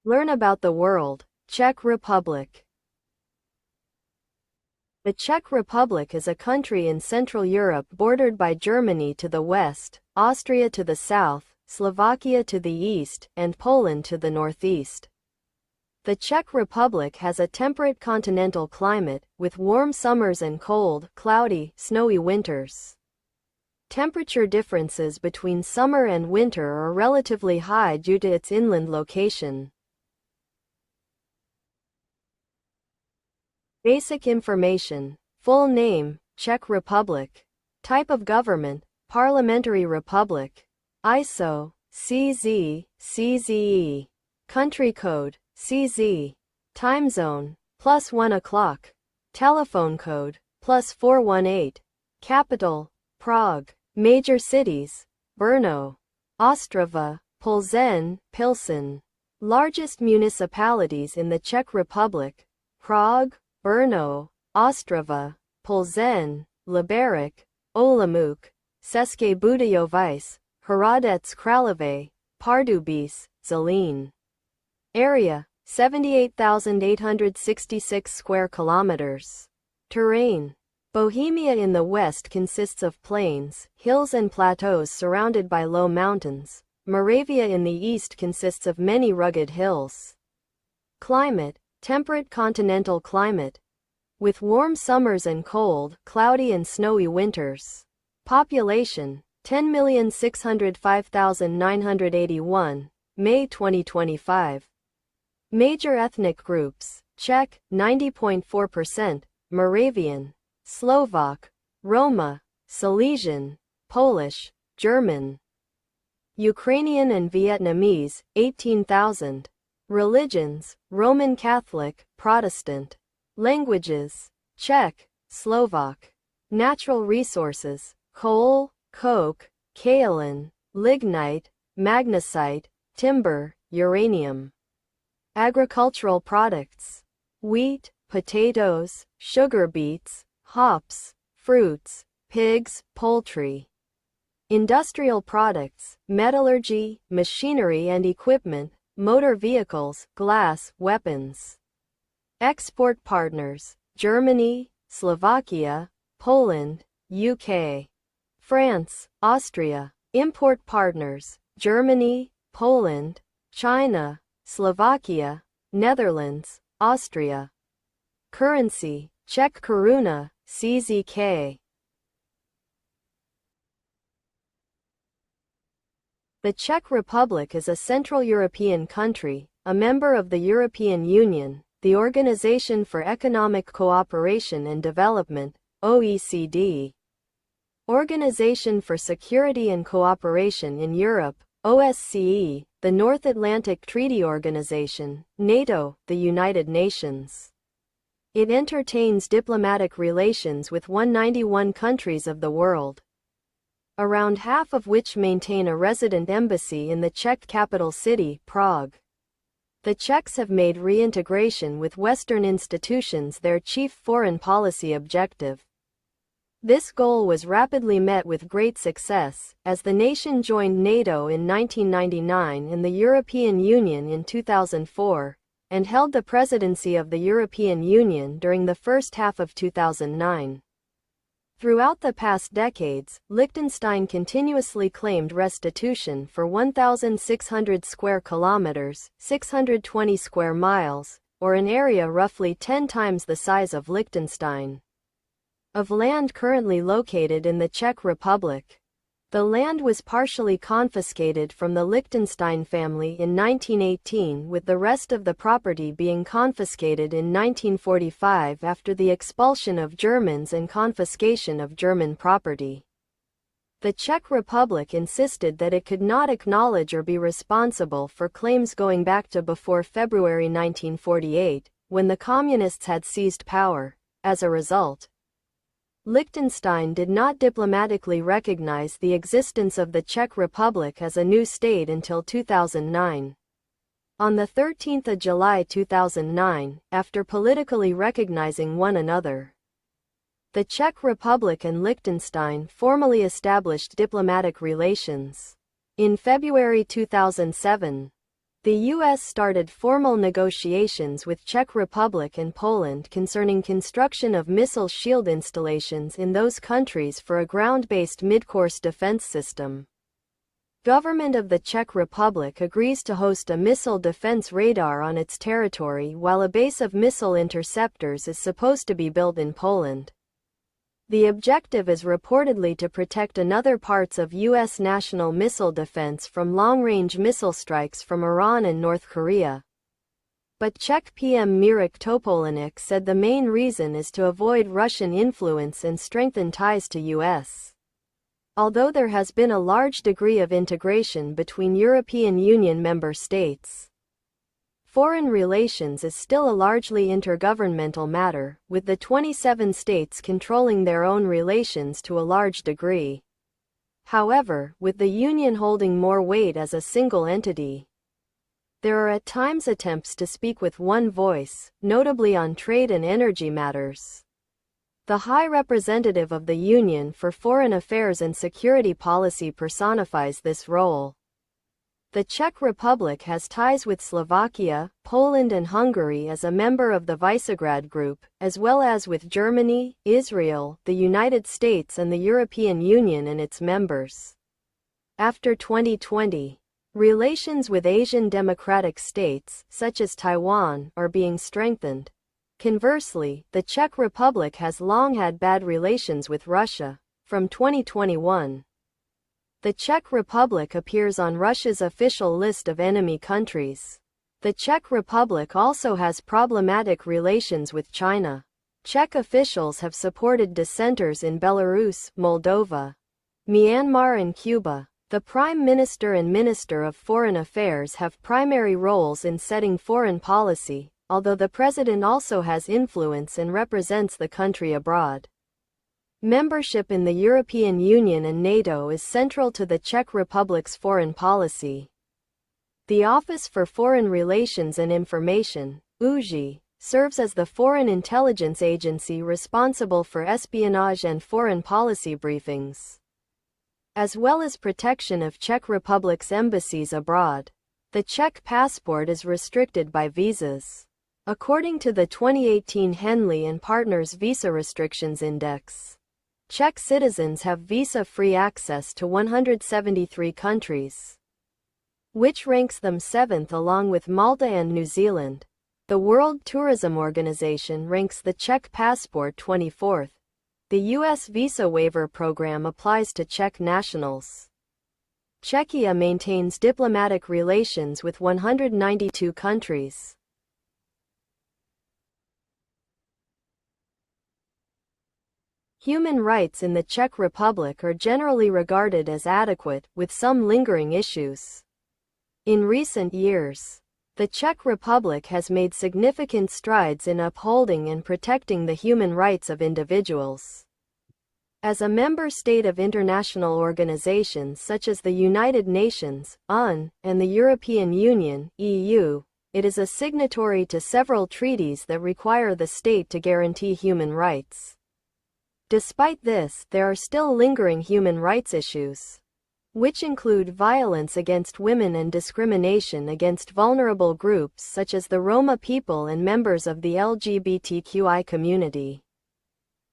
Learn about the world. Czech Republic. The Czech Republic is a country in Central Europe bordered by Germany to the west, Austria to the south, Slovakia to the east, and Poland to the northeast. The Czech Republic has a temperate continental climate, with warm summers and cold, cloudy, snowy winters. Temperature differences between summer and winter are relatively high due to its inland location. Basic information. Full name, Czech Republic. Type of government, Parliamentary Republic. ISO, CZ, CZE. Country code, CZ. Time zone, +1 o'clock. Telephone code, +418. Capital, Prague. Major cities, Brno, Ostrava, Plzeň, Pilsen. Largest municipalities in the Czech Republic, Prague, Brno, Ostrava, Plzeň, Liberec, Olomouc, České Budějovice, Hradec Králové, Pardubice, Zlín. Area, 78,866 square kilometers. Terrain. Bohemia in the west consists of plains, hills and plateaus surrounded by low mountains. Moravia in the east consists of many rugged hills. Climate, temperate continental climate, with warm summers and cold, cloudy and snowy winters. Population, 10,605,981, May 2025. Major ethnic groups, Czech, 90.4%, Moravian, Slovak, Roma, Silesian, Polish, German, Ukrainian and Vietnamese, 18,000. Religions, Roman Catholic, Protestant. Languages, Czech, Slovak. Natural resources, coal, coke, kaolin, lignite, magnesite, timber, uranium. Agricultural products, wheat, potatoes, sugar beets, hops, fruits, pigs, poultry. Industrial products, metallurgy, machinery and equipment, motor vehicles, glass, weapons. Export partners, Germany, Slovakia, Poland, UK. France, Austria. Import partners, Germany, Poland, China, Slovakia, Netherlands, Austria. Currency, Czech koruna, CZK. The Czech Republic is a Central European country, a member of the European Union, the Organization for Economic Cooperation and Development, OECD. Organization for Security and Cooperation in Europe, OSCE, the North Atlantic Treaty Organization, NATO, the United Nations. It entertains diplomatic relations with 191 countries of the world, around half of which maintain a resident embassy in the Czech capital city, Prague. The Czechs have made reintegration with Western institutions their chief foreign policy objective. This goal was rapidly met with great success, as the nation joined NATO in 1999 and the European Union in 2004, and held the presidency of the European Union during the first half of 2009. Throughout the past decades, Liechtenstein continuously claimed restitution for 1,600 square kilometers, 620 square miles, or an area roughly 10 times the size of Liechtenstein, of land currently located in the Czech Republic. The land was partially confiscated from the Liechtenstein family in 1918, with the rest of the property being confiscated in 1945 after the expulsion of Germans and confiscation of German property. The Czech Republic insisted that it could not acknowledge or be responsible for claims going back to before February 1948, when the Communists had seized power. As a result, Liechtenstein did not diplomatically recognize the existence of the Czech Republic as a new state until 2009. On the 13th of July 2009, after politically recognizing one another, the Czech Republic and Liechtenstein formally established diplomatic relations. In February 2007, The U.S. started formal negotiations with Czech Republic and Poland concerning construction of missile shield installations in those countries for a ground-based mid-course defense system. Government of the Czech Republic agrees to host a missile defense radar on its territory while a base of missile interceptors is supposed to be built in Poland. The objective is reportedly to protect another parts of U.S. national missile defense from long-range missile strikes from Iran and North Korea. But Czech PM Mirek Topolánek said the main reason is to avoid Russian influence and strengthen ties to U.S. Although there has been a large degree of integration between European Union member states, foreign relations is still a largely intergovernmental matter, with the 27 states controlling their own relations to a large degree. However, with the Union holding more weight as a single entity, there are at times attempts to speak with one voice, notably on trade and energy matters. The High Representative of the Union for Foreign Affairs and Security Policy personifies this role. The Czech Republic has ties with Slovakia, Poland and Hungary as a member of the Visegrad Group, as well as with Germany, Israel, the United States and the European Union and its members. After 2020, relations with Asian democratic states, such as Taiwan, are being strengthened. Conversely, the Czech Republic has long had bad relations with Russia. From 2021, the Czech Republic appears on Russia's official list of enemy countries. The Czech Republic also has problematic relations with China. Czech officials have supported dissenters in Belarus, Moldova, Myanmar and Cuba. The Prime Minister and Minister of Foreign Affairs have primary roles in setting foreign policy, although the President also has influence and represents the country abroad. Membership in the European Union and NATO is central to the Czech Republic's foreign policy. The Office for Foreign Relations and Information, UZI, serves as the foreign intelligence agency responsible for espionage and foreign policy briefings, as well as protection of Czech Republic's embassies abroad. The Czech passport is restricted by visas. According to the 2018 Henley and Partners Visa Restrictions Index, Czech citizens have visa-free access to 173 countries, which ranks them 7th along with Malta and New Zealand. The World Tourism Organization ranks the Czech passport 24th. The U.S. visa waiver program applies to Czech nationals. Czechia maintains diplomatic relations with 192 countries. Human rights in the Czech Republic are generally regarded as adequate, with some lingering issues. In recent years, the Czech Republic has made significant strides in upholding and protecting the human rights of individuals. As a member state of international organizations such as the United Nations, UN, and the European Union, EU, it is a signatory to several treaties that require the state to guarantee human rights. Despite this, there are still lingering human rights issues, which include violence against women and discrimination against vulnerable groups such as the Roma people and members of the LGBTQI community.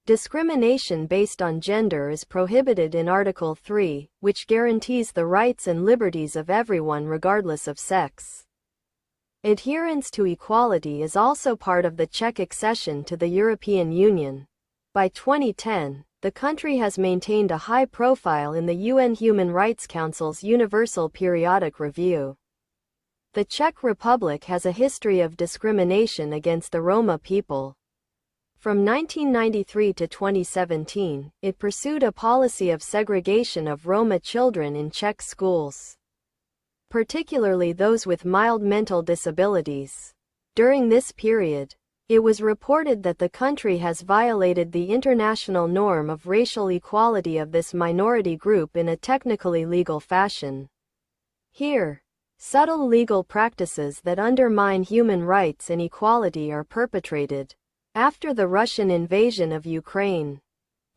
Discrimination based on gender is prohibited in Article 3, which guarantees the rights and liberties of everyone regardless of sex. Adherence to equality is also part of the Czech accession to the European Union. By 2010, the country has maintained a high profile in the UN Human Rights Council's Universal Periodic Review. The Czech Republic has a history of discrimination against the Roma people. From 1993 to 2017, it pursued a policy of segregation of Roma children in Czech schools, particularly those with mild mental disabilities. During this period, it was reported that the country has violated the international norm of racial equality of this minority group in a technically legal fashion. Here, subtle legal practices that undermine human rights and equality are perpetrated. After the Russian invasion of Ukraine,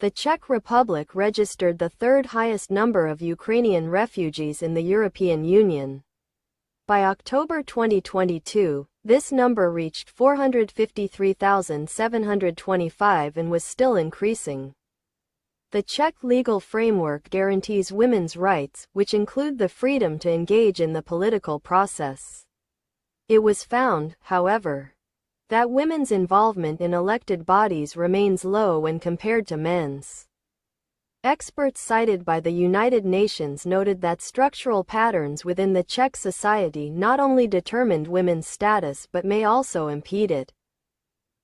the Czech Republic registered the third highest number of Ukrainian refugees in the European Union. By October 2022, this number reached 453,725 and was still increasing. The Czech legal framework guarantees women's rights, which include the freedom to engage in the political process. It was found, however, that women's involvement in elected bodies remains low when compared to men's. Experts cited by the United Nations noted that structural patterns within the Czech society not only determined women's status but may also impede it.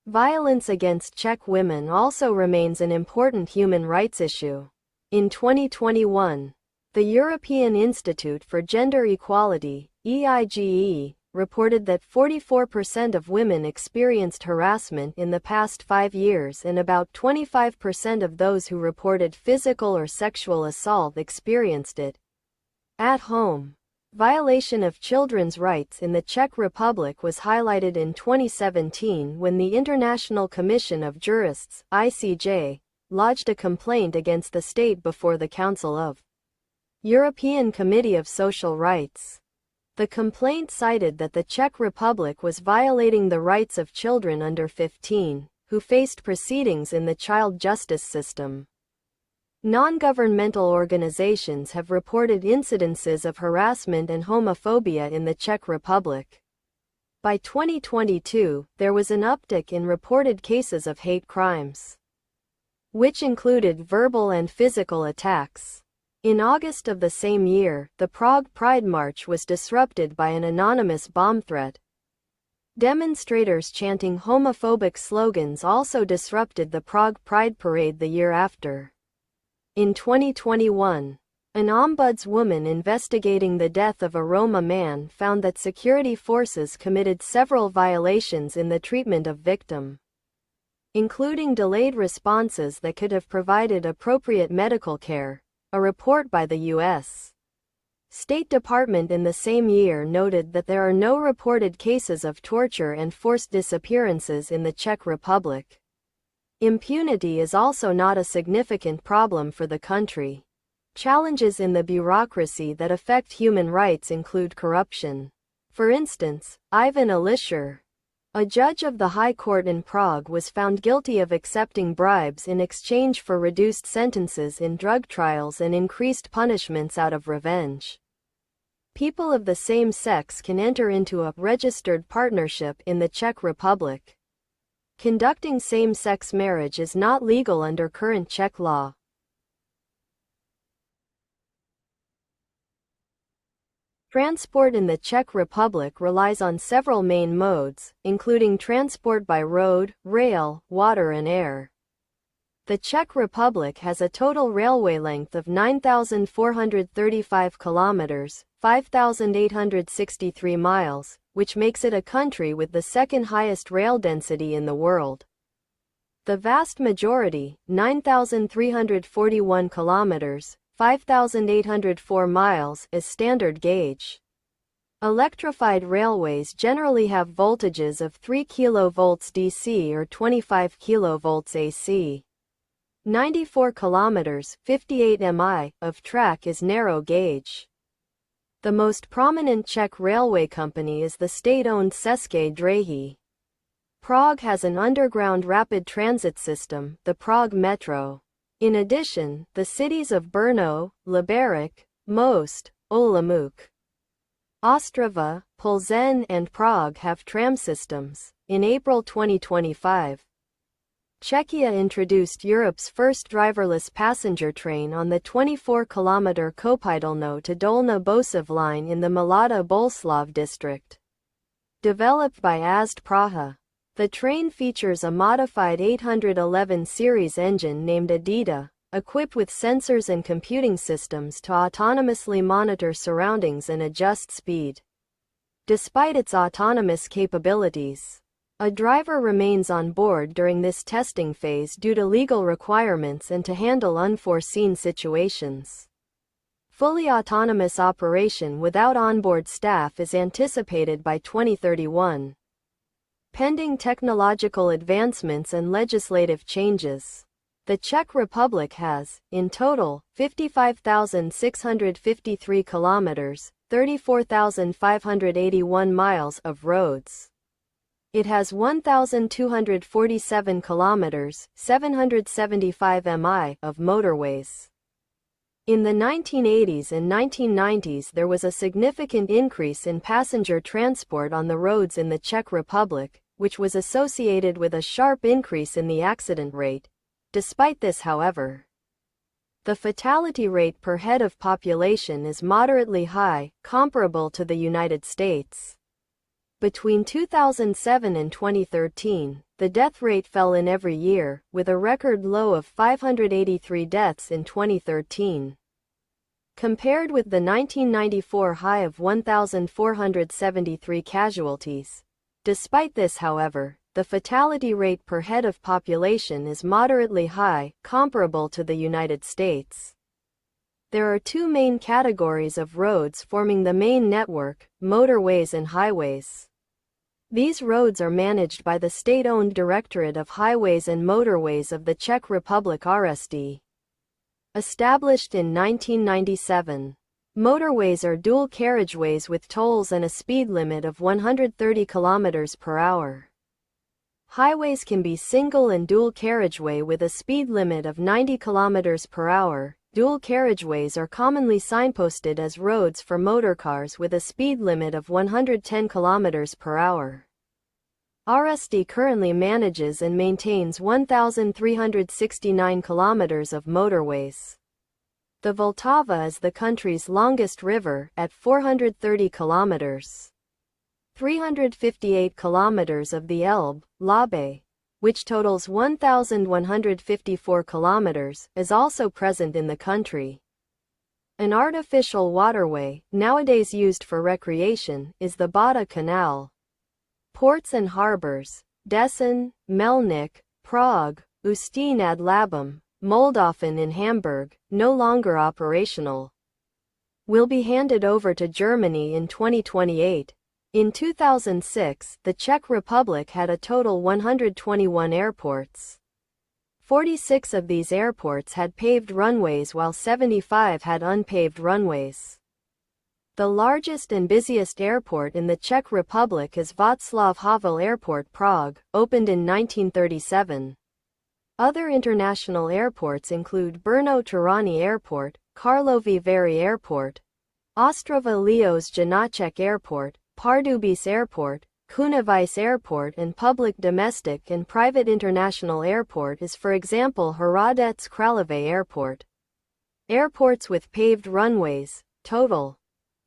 Violence against Czech women also remains an important human rights issue. In 2021, the European Institute for Gender Equality, EIGE, reported that 44% of women experienced harassment in the past 5 years and about 25% of those who reported physical or sexual assault experienced it at home. Violation of children's rights in the Czech Republic was highlighted in 2017 when the International Commission of Jurists, ICJ, lodged a complaint against the state before the Council of European Committee of Social Rights. The complaint cited that the Czech Republic was violating the rights of children under 15, who faced proceedings in the child justice system. Non-governmental organizations have reported incidences of harassment and homophobia in the Czech Republic. By 2022, there was an uptick in reported cases of hate crimes, which included verbal and physical attacks. In August of the same year, the Prague Pride March was disrupted by an anonymous bomb threat. Demonstrators chanting homophobic slogans also disrupted the Prague Pride Parade the year after. In 2021, an ombudswoman investigating the death of a Roma man found that security forces committed several violations in the treatment of victims, including delayed responses that could have provided appropriate medical care. A report by the U.S. State Department in the same year noted that there are no reported cases of torture and forced disappearances in the Czech Republic. Impunity is also not a significant problem for the country. Challenges in the bureaucracy that affect human rights include corruption. For instance, Ivan Alisher, a judge of the High Court in Prague, was found guilty of accepting bribes in exchange for reduced sentences in drug trials and increased punishments out of revenge. People of the same sex can enter into a registered partnership in the Czech Republic. Conducting same-sex marriage is not legal under current Czech law. Transport in the Czech Republic relies on several main modes, including transport by road, rail, water and air. The Czech Republic has a total railway length of 9,435 kilometers, 5,863 miles, which makes it a country with the second highest rail density in the world. The vast majority, 9,341 kilometers, 5,804 miles, is standard gauge. Electrified railways generally have voltages of 3 kV DC or 25 kV AC. 94 kilometers, 58 mi, of track is narrow gauge. The most prominent Czech railway company is the state-owned České dráhy. Prague has an underground rapid transit system, the Prague Metro. In addition, the cities of Brno, Liberec, Most, Olomouc, Ostrava, Plzeň and Prague have tram systems. In April 2025, Czechia introduced Europe's first driverless passenger train on the 24-kilometer Kopytelno to Dolní Bořiv line in the Mladá Boleslav district. Developed by ASD Praha, the train features a modified 811 series engine named Adida, equipped with sensors and computing systems to autonomously monitor surroundings and adjust speed. Despite its autonomous capabilities, a driver remains on board during this testing phase due to legal requirements and to handle unforeseen situations. Fully autonomous operation without onboard staff is anticipated by 2031. Pending technological advancements and legislative changes, the Czech Republic has, in total, 55,653 kilometers, 34,581 miles of roads. It has 1,247 kilometers, 775 mi of motorways. In the 1980s and 1990s there was a significant increase in passenger transport on the roads in the Czech Republic, which was associated with a sharp increase in the accident rate. Despite this, however, the fatality rate per head of population is moderately high, comparable to the United States. Between 2007 and 2013, the death rate fell in every year, with a record low of 583 deaths in 2013. Compared with the 1994 high of 1,473 casualties. Despite this, however, the fatality rate per head of population is moderately high, comparable to the United States. There are two main categories of roads forming the main network: motorways and highways. These roads are managed by the state-owned Directorate of Highways and Motorways of the Czech Republic (RSD). Established in 1997. Motorways are dual carriageways with tolls and a speed limit of 130 km per hour. Highways can be single and dual carriageway with a speed limit of 90 km per hour. Dual carriageways are commonly signposted as roads for motorcars with a speed limit of 110 km per hour. RSD currently manages and maintains 1,369 km of motorways. The Vltava is the country's longest river, at 430 km. 358 km of the Elbe, Labe, which totals 1,154 km, is also present in the country. An artificial waterway, nowadays used for recreation, is the Bada Canal. Ports and harbors: Dessau, Melnik, Prague, Ústí nad Labem, Moldhofen in Hamburg, no longer operational. Will be handed over to Germany in 2028. In 2006, the Czech Republic had a total 121 airports. 46 of these airports had paved runways while 75 had unpaved runways. The largest and busiest airport in the Czech Republic is Václav Havel Airport, Prague, opened in 1937. Other international airports include Brno-Tirany Airport, Karlovy Vary Airport, Ostrava Leos Janacek Airport, Pardubice Airport, Kunovice Airport, and public domestic and private international airport is, for example, Hradec Králové Airport. Airports with paved runways, total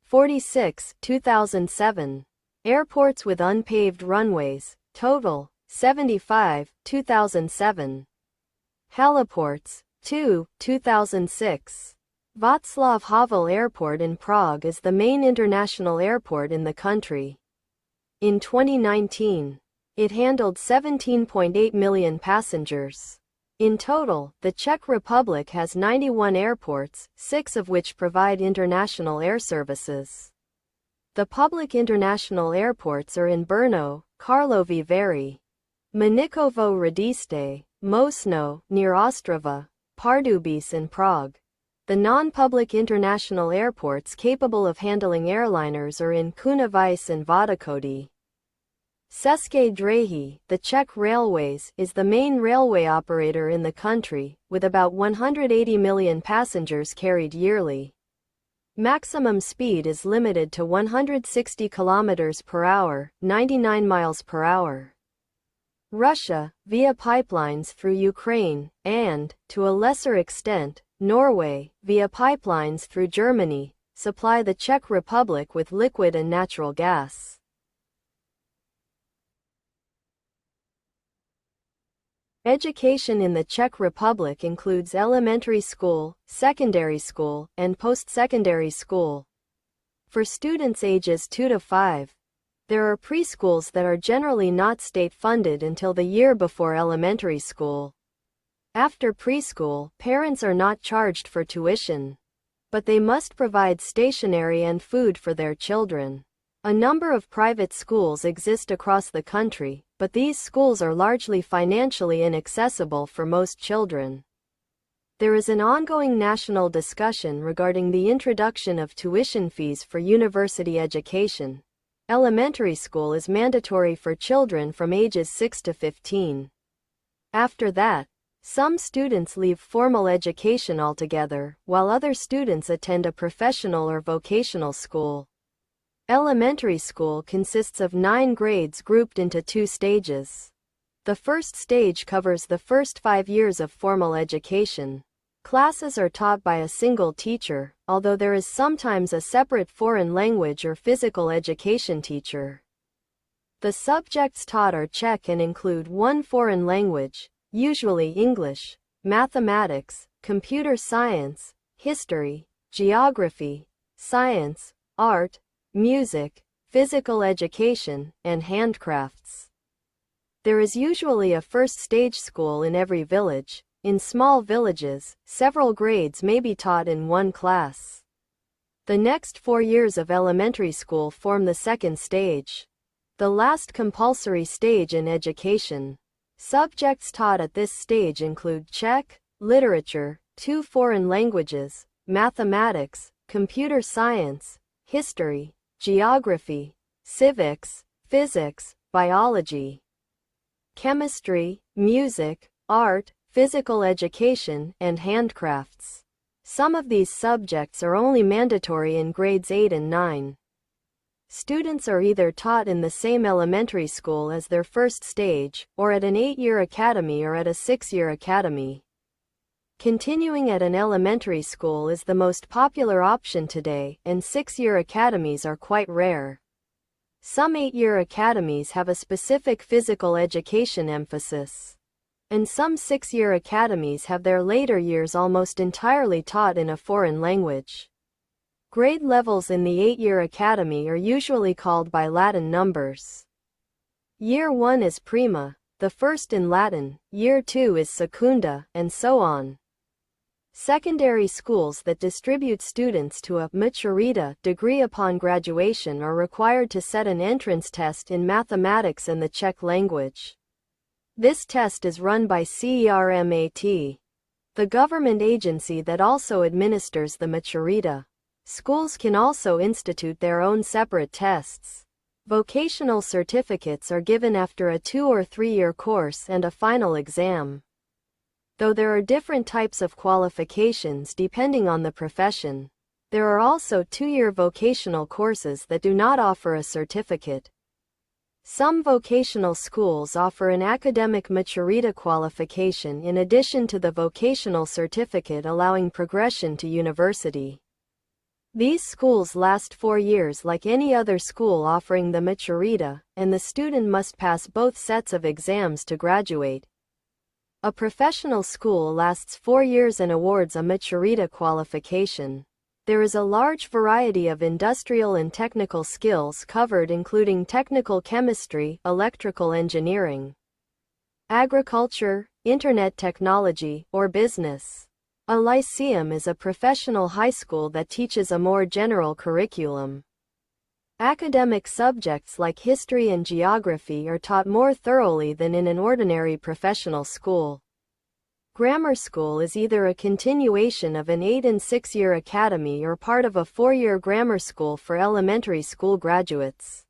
46, 2007. Airports with unpaved runways, total 75, 2007. Heliports, 2, 2006. Václav Havel Airport in Prague is the main international airport in the country. In 2019, it handled 17.8 million passengers. In total, the Czech Republic has 91 airports, 6 of which provide international air services. The public international airports are in Brno, Karlovy Vary, Mnichovo Hradiště, Mostno, near Ostrava, Pardubice, and Prague. The non-public international airports capable of handling airliners are in Kunovice and Vadakoty. České dráhy, the Czech Railways, is the main railway operator in the country, with about 180 million passengers carried yearly. Maximum speed is limited to 160 km per hour, 99 miles per hour. Russia, via pipelines through Ukraine, and, to a lesser extent, Norway, via pipelines through Germany, supply the Czech Republic with liquid and natural gas. Education in the Czech Republic includes elementary school, secondary school, and post-secondary school. For students ages 2 to 5, there are preschools that are generally not state-funded until the year before elementary school. After preschool, parents are not charged for tuition, but they must provide stationery and food for their children. A number of private schools exist across the country, but these schools are largely financially inaccessible for most children. There is an ongoing national discussion regarding the introduction of tuition fees for university education. Elementary school is mandatory for children from ages 6 to 15. After that, some students leave formal education altogether, while other students attend a professional or vocational school. Elementary school consists of 9 grades grouped into 2 stages. The first stage covers the first 5 years of formal education. Classes are taught by a single teacher, although there is sometimes a separate foreign language or physical education teacher. The subjects taught are Czech and include one foreign language, usually English, mathematics, computer science, history, geography, science, art, music, physical education, and handcrafts. There is usually a first stage school in every village. In small villages, several grades may be taught in one class. The next 4 years of elementary school form the second stage, the last compulsory stage in education. Subjects taught at this stage include Czech, literature, 2 foreign languages, mathematics, computer science, history, geography, civics, physics, biology, chemistry, music, art, physical education, and handcrafts. Some of these subjects are only mandatory in grades 8 and 9. Students are either taught in the same elementary school as their first stage, or at an 8-year academy or at a 6-year academy. Continuing at an elementary school is the most popular option today, and 6-year academies are quite rare. Some 8-year academies have a specific physical education emphasis, and some 6-year academies have their later years almost entirely taught in a foreign language. Grade levels in the 8-year academy are usually called by Latin numbers. Year 1 is prima, the first in Latin, Year 2 is secunda, and so on. Secondary schools that distribute students to a maturita degree upon graduation are required to set an entrance test in mathematics and the Czech language. This test is run by CERMAT, the government agency that also administers the maturita. Schools can also institute their own separate tests. Vocational certificates are given after a 2- or 3-year course and a final exam. Though there are different types of qualifications depending on the profession, there are also 2-year vocational courses that do not offer a certificate. Some vocational schools offer an academic maturita qualification in addition to the vocational certificate allowing progression to university. These schools last 4 years like any other school offering the maturita, and the student must pass both sets of exams to graduate. A professional school lasts 4 years and awards a maturita qualification. There is a large variety of industrial and technical skills covered including technical chemistry, electrical engineering, agriculture, internet technology, or business. A lyceum is a professional high school that teaches a more general curriculum. Academic subjects like history and geography are taught more thoroughly than in an ordinary professional school. Grammar school is either a continuation of an 8- and 6-year academy or part of a 4-year grammar school for elementary school graduates.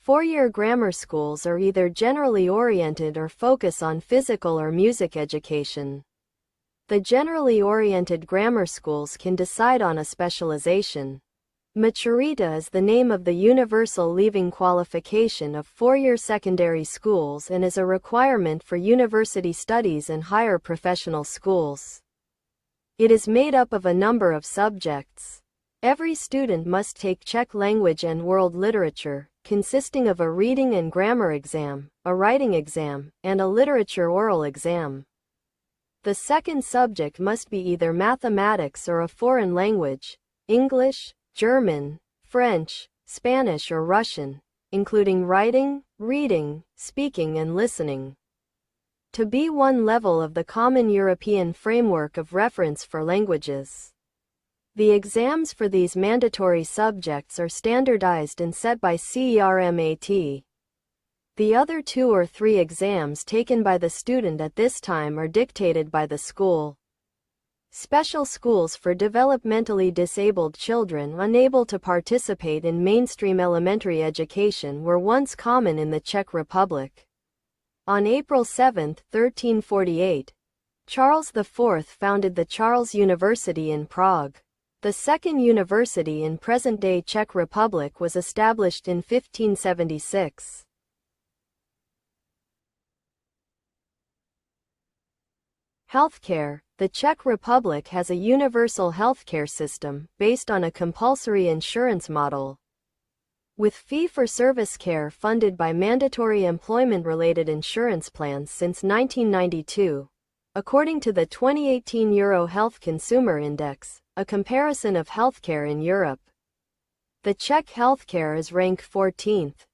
4-year grammar schools are either generally oriented or focus on physical or music education. The generally oriented grammar schools can decide on a specialization. Maturita is the name of the universal leaving qualification of 4-year secondary schools and is a requirement for university studies and higher professional schools. It is made up of a number of subjects. Every student must take Czech language and world literature, consisting of a reading and grammar exam, a writing exam, and a literature oral exam. The second subject must be either mathematics or a foreign language, English, German, French, Spanish or Russian, including writing, reading, speaking and listening. To B1 level of the Common European Framework of Reference for Languages. The exams for these mandatory subjects are standardized and set by CERMAT. The other 2 or 3 exams taken by the student at this time are dictated by the school. Special schools for developmentally disabled children unable to participate in mainstream elementary education were once common in the Czech Republic. On April 7, 1348, Charles IV founded the Charles University in Prague. The second university in present-day Czech Republic was established in 1576. Healthcare. The Czech Republic has a universal healthcare system, based on a compulsory insurance model, with fee-for-service care funded by mandatory employment-related insurance plans since 1992. According to the 2018 Euro Health Consumer Index, a comparison of healthcare in Europe, the Czech healthcare is ranked 14th,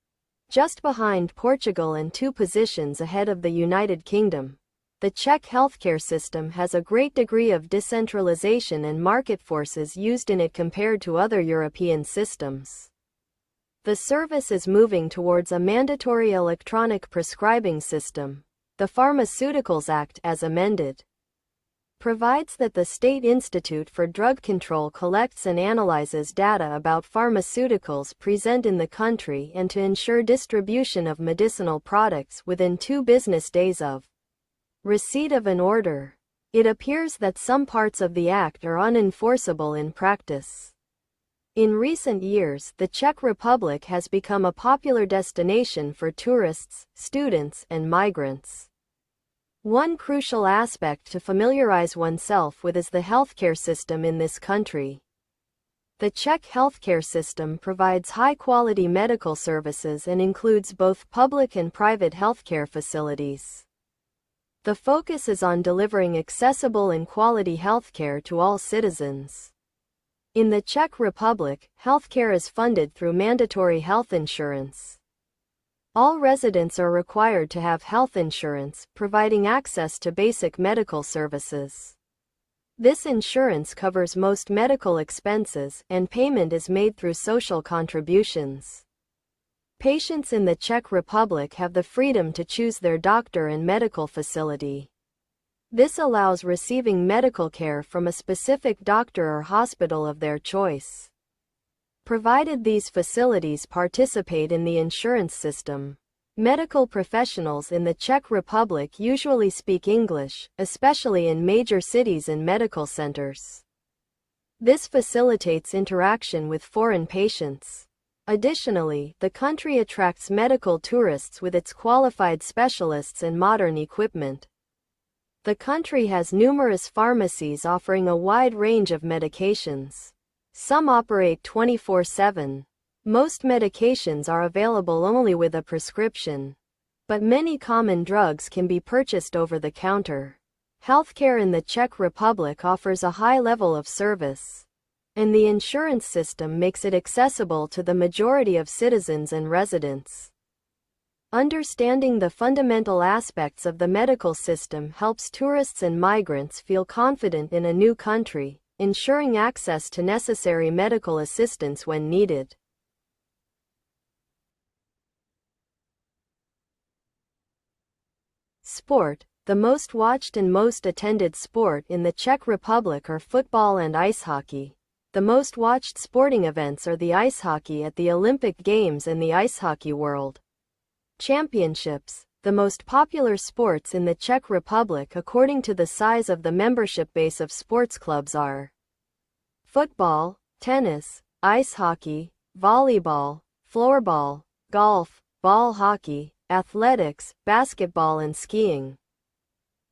just behind Portugal and 2 positions ahead of the United Kingdom. The Czech healthcare system has a great degree of decentralization and market forces used in it compared to other European systems. The service is moving towards a mandatory electronic prescribing system. The Pharmaceuticals Act, as amended, provides that the State Institute for Drug Control collects and analyzes data about pharmaceuticals present in the country and to ensure distribution of medicinal products within 2 business days of receipt of an order. It appears that some parts of the Act are unenforceable in practice. In recent years, the Czech Republic has become a popular destination for tourists, students, and migrants. One crucial aspect to familiarize oneself with is the healthcare system in this country. The Czech healthcare system provides high-quality medical services and includes both public and private healthcare facilities. The focus is on delivering accessible and quality healthcare to all citizens. In the Czech Republic, healthcare is funded through mandatory health insurance. All residents are required to have health insurance, providing access to basic medical services. This insurance covers most medical expenses, and payment is made through social contributions. Patients in the Czech Republic have the freedom to choose their doctor and medical facility. This allows receiving medical care from a specific doctor or hospital of their choice, provided these facilities participate in the insurance system. Medical professionals in the Czech Republic usually speak English, especially in major cities and medical centers. This facilitates interaction with foreign patients. Additionally, the country attracts medical tourists with its qualified specialists and modern equipment. The country has numerous pharmacies offering a wide range of medications. Some operate 24/7. Most medications are available only with a prescription, but many common drugs can be purchased over the counter. Healthcare in the Czech Republic offers a high level of service, and the insurance system makes it accessible to the majority of citizens and residents. Understanding the fundamental aspects of the medical system helps tourists and migrants feel confident in a new country, ensuring access to necessary medical assistance when needed. Sport. The most watched and most attended sport in the Czech Republic are football and ice hockey. The most watched sporting events are the ice hockey at the Olympic Games and the Ice Hockey World Championships. The most popular sports in the Czech Republic according to the size of the membership base of sports clubs are football, tennis, ice hockey, volleyball, floorball, golf, ball hockey, athletics, basketball and skiing.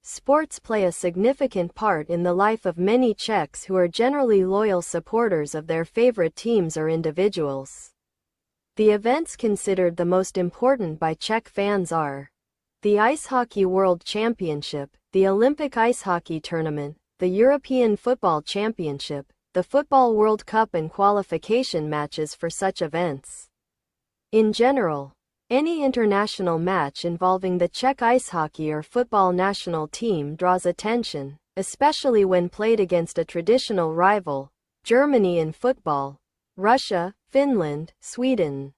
Sports play a significant part in the life of many Czechs who are generally loyal supporters of their favorite teams or individuals. The events considered the most important by Czech fans are the Ice Hockey World Championship, the Olympic Ice Hockey Tournament, the European Football Championship, the Football World Cup and qualification matches for such events. In general, any international match involving the Czech ice hockey or football national team draws attention, especially when played against a traditional rival, Germany in football, Russia, Finland, Sweden,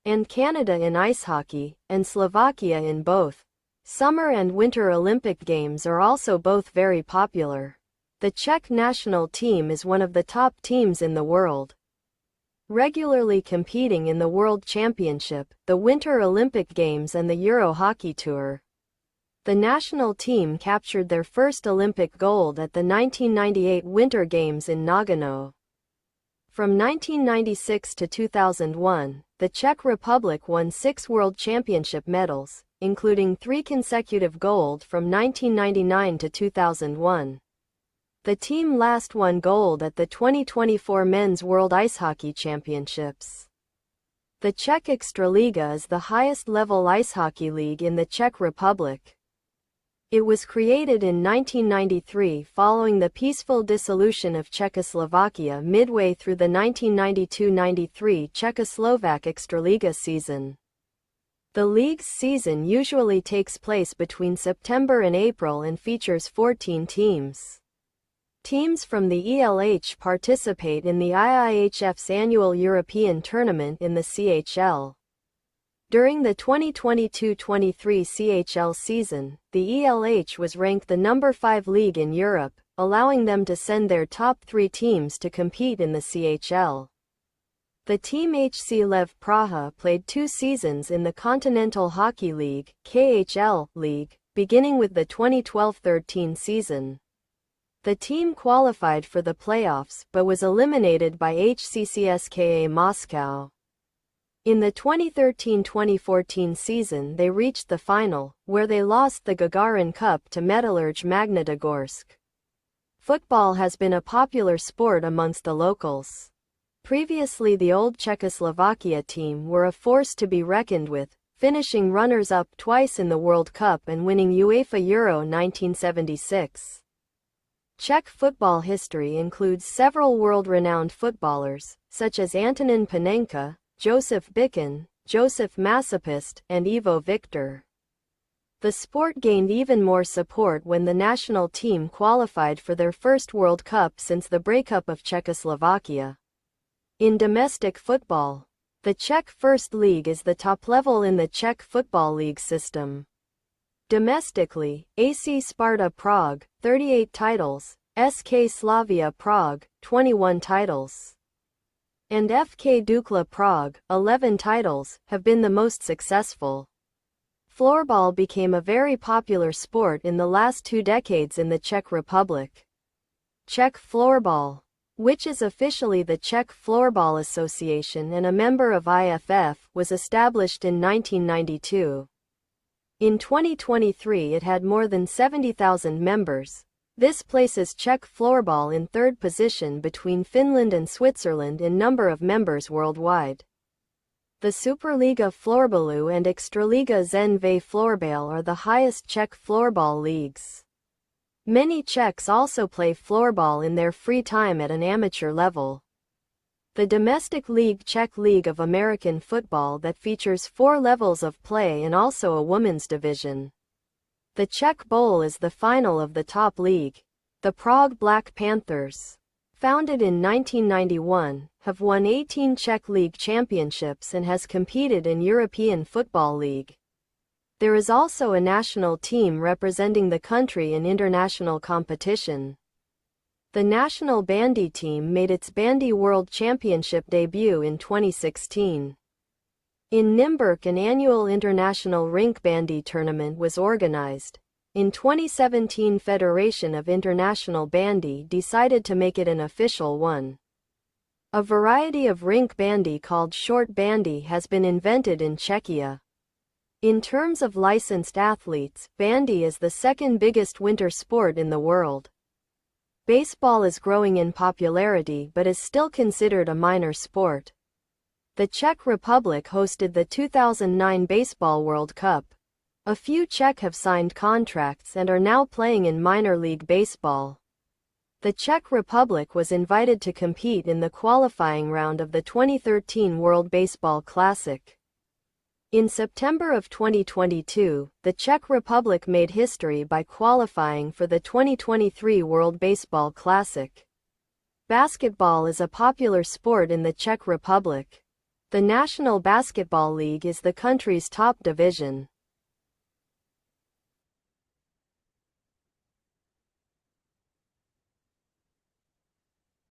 and Canada in ice hockey, and Slovakia in both. Summer and Winter Olympic Games are also both very popular. The Czech national team is one of the top teams in the world, regularly competing in the World Championship, the Winter Olympic Games and the Euro Hockey Tour. The national team captured their first Olympic gold at the 1998 Winter Games in Nagano. From 1996 to 2001, the Czech Republic won 6 World Championship medals, including 3 consecutive gold from 1999 to 2001. The team last won gold at the 2024 Men's World Ice Hockey Championships. The Czech Extraliga is the highest-level ice hockey league in the Czech Republic. It was created in 1993 following the peaceful dissolution of Czechoslovakia midway through the 1992-93 Czechoslovak Extraliga season. The league's season usually takes place between September and April and features 14 teams. Teams from the ELH participate in the IIHF's annual European tournament in the CHL. During the 2022-23 CHL season, the ELH was ranked the number 5 league in Europe, allowing them to send their top 3 teams to compete in the CHL. The team HC Lev Praha played 2 seasons in the Continental Hockey League (KHL) league, beginning with the 2012-13 season. The team qualified for the playoffs but was eliminated by HCCSKA Moscow. In the 2013-2014 season they reached the final, where they lost the Gagarin Cup to Metallurg Magnitogorsk. Football has been a popular sport amongst the locals. Previously the old Czechoslovakia team were a force to be reckoned with, finishing runners-up twice in the World Cup and winning UEFA Euro 1976. Czech football history includes several world-renowned footballers, such as Antonin Panenka, Josef Bikin, Josef Masopust, and Ivo Victor. The sport gained even more support when the national team qualified for their first World Cup since the breakup of Czechoslovakia. In domestic football, the Czech First League is the top level in the Czech Football League system. Domestically, AC Sparta Prague, 38 titles, SK Slavia Prague, 21 titles, and FK Dukla Prague, 11 titles, have been the most successful. Floorball became a very popular sport in the last 2 decades in the Czech Republic. Czech Floorball, which is officially the Czech Floorball Association and a member of IFF, was established in 1992. In 2023 it had more than 70,000 members. This places Czech floorball in 3rd position between Finland and Switzerland in number of members worldwide. The Superliga Floorbalu and Extraliga ZNV Floorbal are the highest Czech floorball leagues. Many Czechs also play floorball in their free time at an amateur level. The domestic league Czech League of American Football that features 4 levels of play and also a women's division. The Czech Bowl is the final of the top league. The Prague Black Panthers, founded in 1991, have won 18 Czech League championships and has competed in European Football League. There is also a national team representing the country in international competition. The national bandy team made its Bandy World Championship debut in 2016. In Nymburk an annual international rink bandy tournament was organized. In 2017 Federation of International Bandy decided to make it an official one. A variety of rink bandy called short bandy has been invented in Czechia. In terms of licensed athletes, bandy is the 2nd biggest winter sport in the world. Baseball is growing in popularity but is still considered a minor sport. The Czech Republic hosted the 2009 Baseball World Cup. A few Czech have signed contracts and are now playing in minor league baseball. The Czech Republic was invited to compete in the qualifying round of the 2013 World Baseball Classic. In September of 2022, the Czech Republic made history by qualifying for the 2023 World Baseball Classic. Basketball is a popular sport in the Czech Republic. The National Basketball League is the country's top division.